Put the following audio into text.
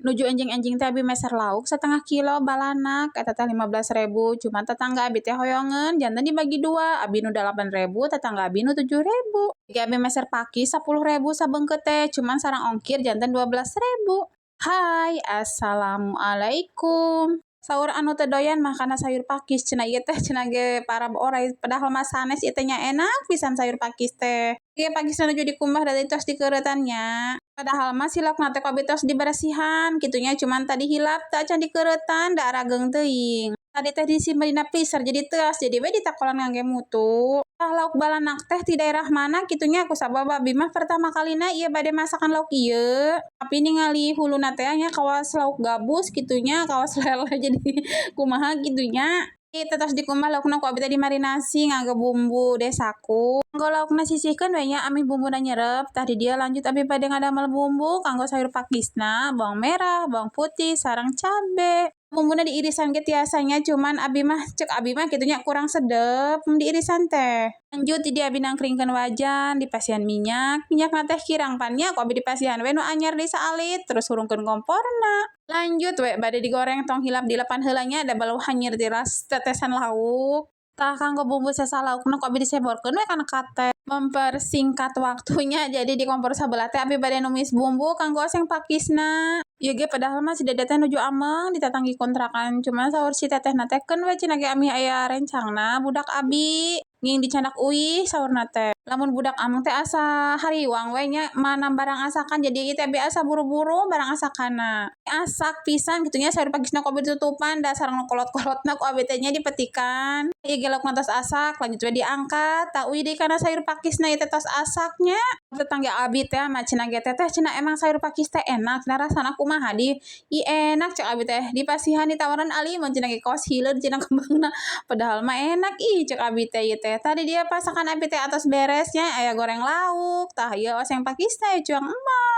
Nuju enjing-enjing teh abi meser lauk setengah kilo balanak eta teh 15.000 cuman tetangga abi teh hoyongen janten dibagi dua abi nu 8.000 tetangga abi nu 7.000 jika abi meser paki 10.000 sabeungkeut teh cuman sareng ongkir janten 12.000. Hai assalamualaikum saur anu teu doyan mah kana sayur pakis cenah ieu teh cenah ge para orai padahal mah sanes ieu teh nya enak pisan sayur pakis teh ieu pakis nuju dikumbah dari tos dikeureuten nya padahal mah silakna teh abi tos diberesihan kitunya cuman tadi hilap teu acan dikeureuten da arageung teuing tadi teh disimpen dina freezer jadi teuas jadi we ditakolan ngangge mutu lauk balanak teh di daerah mana kitunya ku sabab abi mah pertama kalina ieu bade masakan lauk ieu tapi ningali huluna teh nya kawas lauk gabus kitunya kawas lele jadi kumaha gitunya kita tos dikumbah laukna ku abi teh dimarinasi nganggo bumbu desaku kanggo laukna sisihkeun we nya ami bumbuna nyerep tah di dieu lanjut abi bade ngadamel bumbu kanggo sayur pakisna bawang merah bawang putih sareng cabe bumbuna diirisan ge tiasanya cuman abi mah cek abi mah kitunya kurang sedep diirisan teh lanjut di dia abi nangkringkeun wajan dipasihan minyakna teh kirang pan nya ku abi dipasihan we nu anyar disaalit terus hurungkeun komporna lanjut we bade digoreng tong hilap dilepan heula nya da balau hanyir tiras tetesan lauk tah kanggo bumbu sesa laukna ku abi diseborkeun we kana kate mempersingkat waktunya jadi di kompor sabelah teh abi bade numis bumbu kanggo oseng pakisna ieu ge padahal mah si dede teh nuju ameng ditatanggi kontrakan cuman saur si tetehna teh keun we cenah ge ami aya rencangna budak abi nging dicandak uih saurna teh lamun budak ameng teh asa hariwang we nya manam barang asakan jadi ieu teh abi asa buru-buru barang asakanna asak pisan gitunya sayur pakisna ku abi tutupan da sareng nu kolot-kolotna ku abi teh nya dipetikan ieu ge laukna tos asak lanjut we diangkat tah uih deui kana sayur pakisna ieu teh tos asaknya tetangga abi teh mah cenah ge teteh cenah emang sayur pakis teh enak cenah rasana kumaha di enak cek abi teh dipasihan ditawaran ali mun cenah ge kaos hileud cenah kembangna padahal mah enak ih cek abi teh ieu teh tadi dia pasakan abi teh atos beresnya aya goreng lauk tah ieu oseng pakis teh cuang emak